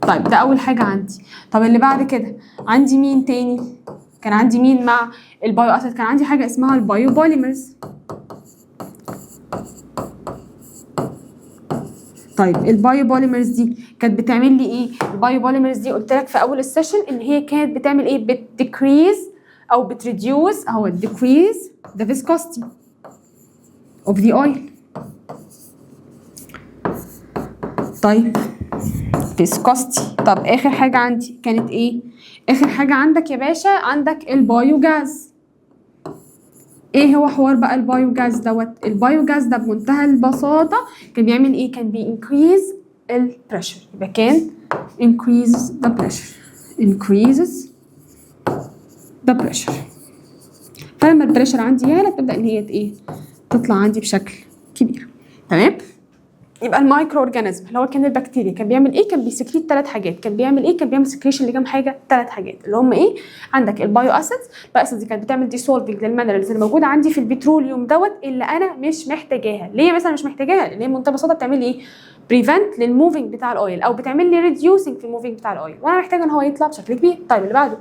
طيب ده اول حاجه عندي. طب اللي بعد كده عندي مين تاني؟ كان عندي مين مع البايو اسيد؟ كان عندي حاجه اسمها البايو بوليمرز. طيب البايو بوليمرز دي كانت بتعمل لي ايه؟ البايو بوليمرز دي قلت لك في اول السيشن ان هي كانت بتعمل ايه؟ بتديكريز او بتريديوس اهو decrease the viscosity of the oil. طيب فيسكوستي. طب اخر حاجه عندي كانت ايه؟ اخر حاجه عندك يا باشا عندك البايو جاز. ايه هو حوار بقى البايو جاز دوت؟ البايو جاز ده بمنتهى البساطه كان بيعمل ايه؟ كان بينكريز البريشر. يبقى كان increases the pressure increases the pressure. فلما البريشر عندي يعلى بتبدا ان هي ايه؟ تطلع عندي بشكل كبير. تمام؟ يبقى المايكرو اورجانيزم اللي هو كان البكتيريا كان بيعمل ايه؟ كان بيسكريت 3 حاجات. كان بيعمل ايه؟ كان بيعمل سكريشن لكام حاجه؟ 3 حاجات اللي هم ايه؟ عندك البايو اسيدز. البايو اسيدز دي كانت بتعمل ديسولفنج للمينرالز اللي موجوده عندي في البتروليوم دوت اللي انا مش محتاجاها. ليه مثلا مش محتاجاها؟ لان هي بمنتهى البساطه بتعمل ايه؟ بريفنت للموفينج بتاع الاويل او بتعمل لي ريديوسنج في الموفينج بتاع الاويل وانا محتاجه ان هو يطلع بشكل كبير. طيب اللي بعده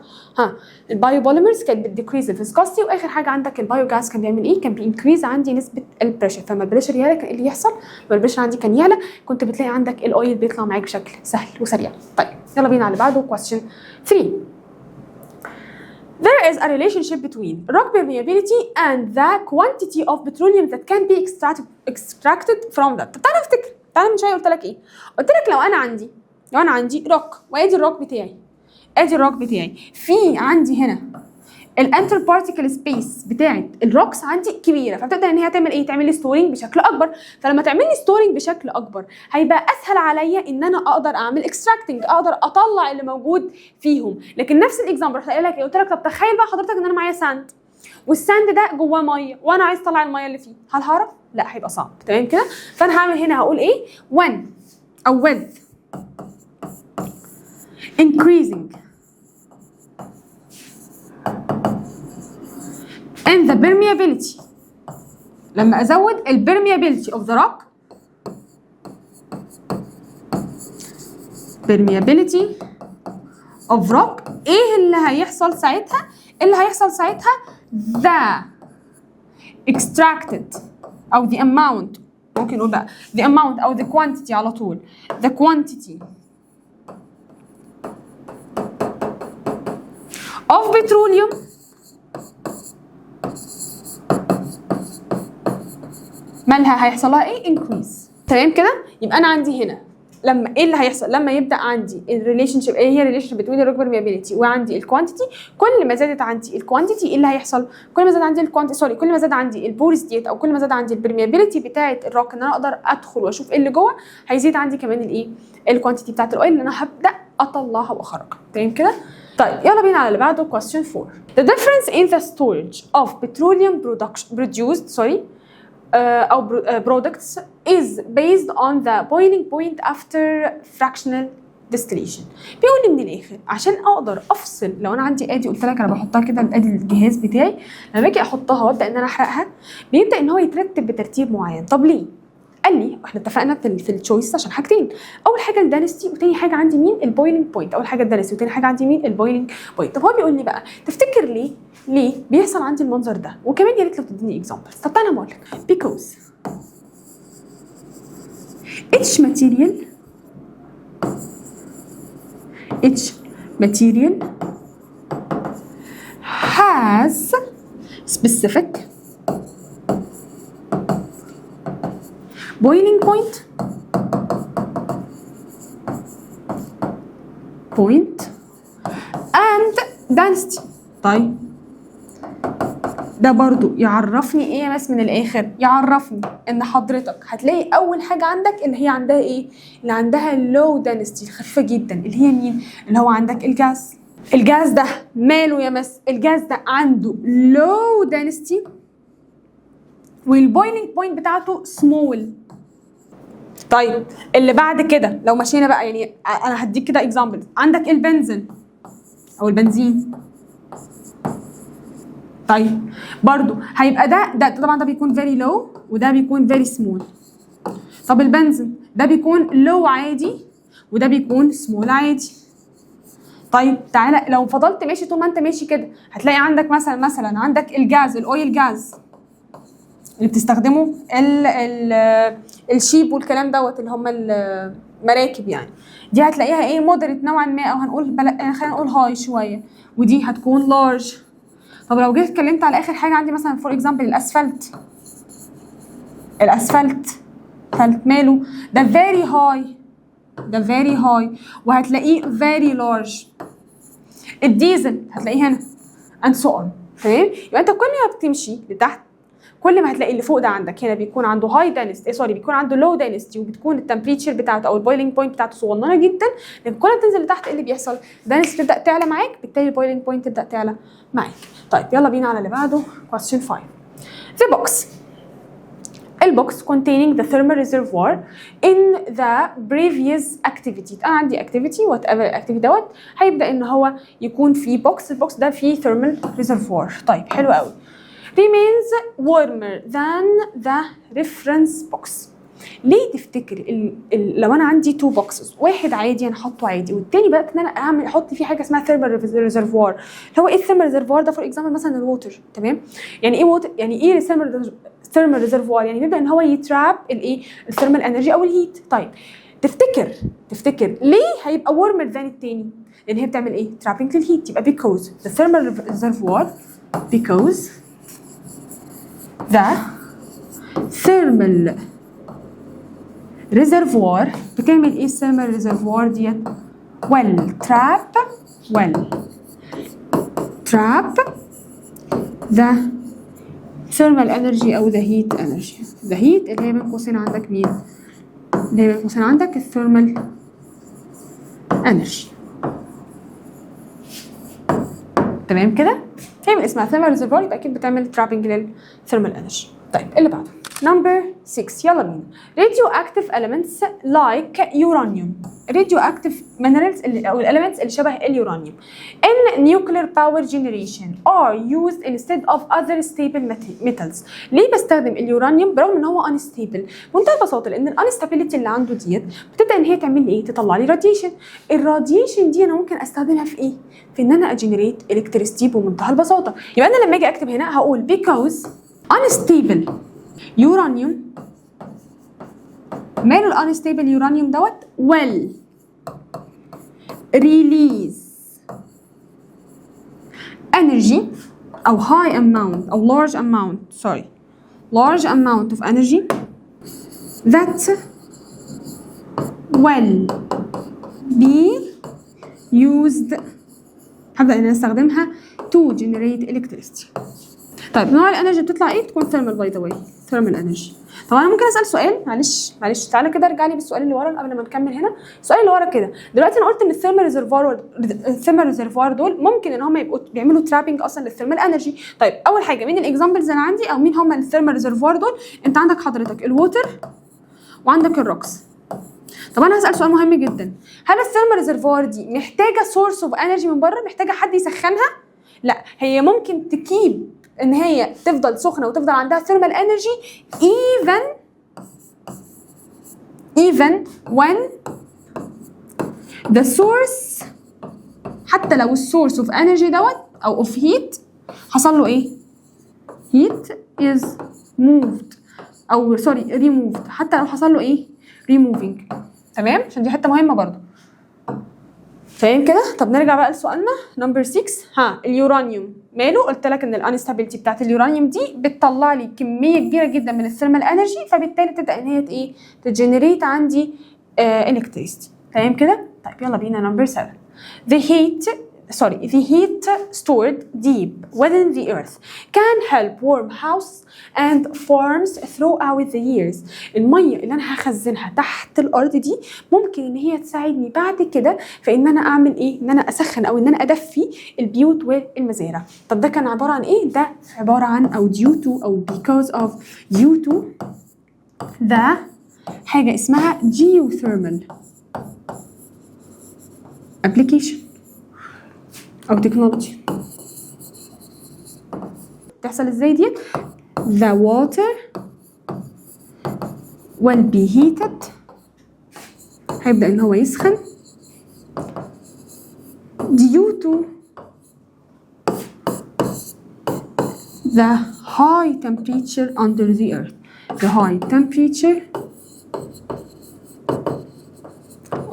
البايو بوليمرز كانت بتديكريز الفيسكوستي. واخر حاجه عندك البايو جاز كان بيعمل ايه؟ كان بينكريز عندي نسبه البريشر. فما البريشر يعلى كان اللي يحصل؟ لما البريشر عندي كان يعلى كنت بتلاقي عندك الاويل بيطلع معاك بشكل سهل وسريع. طيب يلا بينا على اللي بعده question 3. There is a relationship between rock permeability and the quantity of petroleum that can be extracted from that. طب تعالى افتكر. تعالى من شويه قلت لك ايه؟ قلت لك لو انا عندي روك وادي الروك بتاعي. في عندي هنا الانتر بارتيكل سبيس بتاعت الروكس عندي كبيره فبتبدا ان هي تعمل ايه؟ تعمل لي ستورنج بشكل اكبر. فلما تعمل لي ستورنج بشكل اكبر هيبقى اسهل عليا ان انا اقدر اعمل اكستراكتنج، اقدر اطلع اللي موجود فيهم. لكن نفس الاكزامبل رحت قايل لك ايه؟ قلت لك طب تخيل بقى حضرتك ان انا معايا ساند والساند ده جواه ميه وانا عايز اطلع الميه اللي فيه، هل هعرف؟ لا هيبقى صعب. تمام كده؟ فانا هعمل هنا هقول ايه؟ when او with increasing and the permeability. لما ازود permeability of the rock ايه اللي هيحصل ساعتها؟ اللي هيحصل ساعتها the extracted او the amount، ممكن نقول بقى the amount او the quantity على طول. the quantity of petroleum مالها هيحصل لها ايه؟ increase. تمام كده؟ يبقى انا عندي هنا لما ايه اللي هيحصل؟ لما يبدا عندي الريليشن شيب، ايه هي الريليشن شيب بين الروك permeability وعندي الكوانتيتي. كل ما زادت عندي الكوانتيتي ايه اللي هيحصل؟ كل ما زاد عندي كل ما زاد عندي البورس ديت او كل ما زاد عندي البرميابيليتي بتاعه الروك ان انا اقدر ادخل واشوف ايه اللي جوه، هيزيد عندي كمان الايه؟ الكوانتيتي بتاعه الاويل اللي انا هبدا اطلعها واخرجها. تمام كده؟ طيب يلا بينا على اللي بعده question 4. The difference in the storage of petroleum produced أو products is based on the boiling point after fractional distillation. بيقول لي من الآخر عشان أقدر أفصل، لو أنا عندي آدي قلت لك أنا بحطها كده أدي الجهاز بتاعي، لما باجي أحطها وأبدأ إن أنا أحرقها بيبدأ إن هو يترتب بترتيب معين. طب ليه؟ قال لي احنا اتفقنا في التشويس عشان حاجتين، اول حاجه الدانستي وتاني حاجه عندي مين؟ البويلنج بوينت. اول حاجه الدانستي وتاني حاجه عندي مين؟ البويلنج بوينت. طب هو بيقول لي بقى تفتكر ليه بيحصل عندي المنظر ده؟ وكمان يا ريت لو تديني اكزامبلز. طب تعالى اقول لك because each material has specific boiling point and density. طيب ده برضو يعرفني ايه يا مس من الاخر؟ يعرفني ان حضرتك هتلاقي اول حاجه عندك اللي هي عندها ايه؟ اللي عندها low density خفيفه جدا، اللي هي مين؟ اللي هو عندك الجاز. الجاز ده ماله يا مس؟ الجاز ده عنده low density والبويلنج بوينت بتاعته small. طيب اللي بعد كده لو مشينا بقى، يعني انا هديك كده اكزامبل. عندك البنزين او البنزين، طيب برضو هيبقى ده طبعا ده بيكون very low وده بيكون very small. طب البنزين ده بيكون low عادي وده بيكون small عادي. طيب تعالى لو فضلت ماشي طول ما انت ماشي كده هتلاقي عندك مثلا عندك الجاز، الاويل جاز اللي بتستخدمه الشيب والكلام دوت اللي هم المراكب، يعني دي هتلاقيها ايه؟ مودريت نوعا ما، او هنقول خلينا نقول هاي شويه، ودي هتكون لارج. طب لو جيت اتكلمت على اخر حاجه عندي مثلا فور اكزامبل الاسفلت ماله؟ ده فيري هاي ده very high وهتلاقيه very large. الديزل هتلاقيه هنا and so on. تمام؟ يبقى انت كل ما بتمشي لتحت كل ما هتلاقي اللي فوق ده عندك هنا بيكون عنده هاي دانستي بيكون عنده لو دانستي وبتكون التمبريتشر بتاعته او البويلينج بوينت بتاعته صغننه جدا. لكن كل ما تنزل لتحت ايه اللي بيحصل؟ الدانستي تبدا تعلى معاك بالتالي البويلينج بوينت تبدا تعلى معاك. طيب يلا بينا على اللي بعده question 5. The box. البوكس containing the thermal reservoir in the previous activity. انا عندي activity whatever activity دوت هيبدا ان هو يكون فيه بوكس. البوكس ده فيه thermal reservoir. طيب حلو قوي. remains warmer than the reference box. ليه تفتكر لو انا عندي تو بوكسز واحد عادي انا حاطه عادي والتاني بدات ان انا احط فيه حاجه اسمها ثيرمال ريزرفوار. اللي هو ايه الثيرمال ريزرفوار ده؟ فور اكزامبل مثلا الووتر. تمام؟ يعني ايه ووتر؟ يعني ايه ثيرمال ريزرفوار؟ يعني بيبدا ان هو يتراب الايه الثيرمال انرجي او الهيت. طيب تفتكر ليه هيبقى warmer than التاني؟ لان هي بتعمل ايه؟ trapping للهيت. يبقى because the thermal reservoir because the thermal reservoir بتعمل ايه الثيرمال ريزرفوار ديت؟ trap the thermal energy او the heat energy. the heat اللي هي بين قوسين عندك مين؟ اللي هي بين قوسين عندك الثيرمال energy. تمام كده؟ هي من اسمها thermal reservoir يبقى اكيد بتعمل trapping للثيرمال energy. طيب اللي بعده number 6 يلا بينا. radioactive elements like uranium. radioactive minerals او elements اللي شبه اليورانيوم in nuclear power generation are used instead of other stable metals. ليه بستخدم اليورانيوم برغم ان هو unstable؟ بمنتهى البساطه لان الانستابيليتي اللي عنده ديت بتبدا ان هي تعمل لي ايه؟ تطلع لي راديشن. الراديشن دي انا ممكن استخدمها في ايه؟ في ان انا اجنريت الكتريستي بمنتهى البساطه. يبقى انا لما اجي اكتب هنا هقول because unstable يورانيوم. ماله الانستيبل يورانيوم دوت؟ well release energy او high amount او large amount of energy that will be used. هبدأ ان انا استخدمها to generate electricity. طيب نوع الانرجي بتطلع ايه؟ تكون ثيرمال باي ذا واي، ثيرمال انرجي. طب انا ممكن اسال سؤال؟ معلش تعالى كده ارجع لي بالسؤال اللي ورا قبل ما نكمل هنا. السؤال اللي ورا كده دلوقتي انا قلت ان الثيرمال ريزرفوار دول ممكن ان هم يبقوا بيعملوا ترابنج اصلا للثيرمال انرجي. طيب اول حاجه مين الاكزامبلز اللي عندي او مين هم الثيرمال ريزرفوار دول؟ انت عندك حضرتك الووتر وعندك الروكس. طب انا هسال سؤال مهم جدا، هل الثيرمال ريزرفوار دي محتاجه سورس اوف انرجي من بره؟ محتاجه حد يسخنها؟ لا، هي ممكن تكيب ان هي تفضل سخنه وتفضل عندها ثيرمال انرجي even when the source، حتى لو السورس اوف انرجي دوت او اوف هيت حصل له ايه؟ heat is moved او removed، حتى لو حصل له ايه؟ removing. تمام؟ عشان دي حته مهمه برضو. فاهم كده؟ طب نرجع بقى لسؤالنا نمبر 6. اليورانيوم ماله؟ قلت لك ان الانستابيلتي بتاعت اليورانيوم دي بتطلع لي كميه كبيره جدا من الثيرمال انرجي، فبالتالي تبدا ان هي ايه؟ تجنريت عندي الكتريستي. تمام كده؟ طيب يلا بينا نمبر 7. The heat stored deep within the earth can help warm houses and farms throughout the years. المية اللي أنا هخزنها تحت الأرض دي ممكن إن هي تساعدني بعد كده في إن أنا أعمل إيه؟ إن أنا أسخن أو إن أنا أدفي البيوت والمزارع. طب ده كان عبارة عن إيه؟ ده عبارة عن أو due to أو due to the حاجة اسمها geothermal application أو تكنولوجي. تحصل ازاي دي؟ The water will be heated، هيبدأ ان هو يسخن due to the high temperature under the earth. The high temperature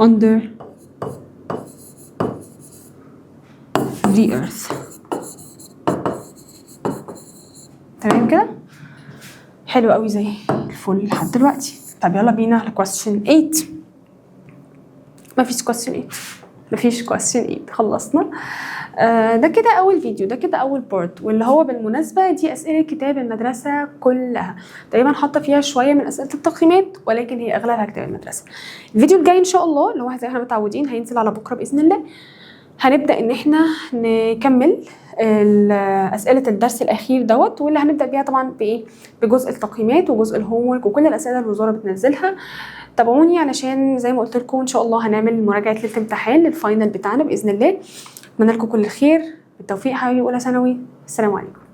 under the earth. تمام كده؟ حلو قوي زي الفل لحد دلوقتي. طب يلا بينا على question 8. مفيش question 8. مفيش question 8. خلصنا. ده كده اول فيديو، ده كده اول بارت، واللي هو بالمناسبه دي اسئله كتاب المدرسه كلها، تقريبا حاطه فيها شويه من اسئله التقييمات، ولكن هي اغلبها كتاب المدرسه. الفيديو الجاي ان شاء الله اللي هو زي ما احنا متعودين هينزل على بكره باذن الله، هنبدا ان احنا نكمل اسئله الدرس الاخير دوت، واللي هنبدا بيها طبعا بايه؟ بجزء التقييمات وجزء الهوم ورك وكل الاسئله اللي الوزاره بتنزلها. تابعوني علشان زي ما قلت لكم ان شاء الله هنعمل مراجعه ليله امتحان للفاينل بتاعنا باذن الله. اتمنى لكم كل الخير، بالتوفيق حبايبي اولى ثانوي. السلام عليكم.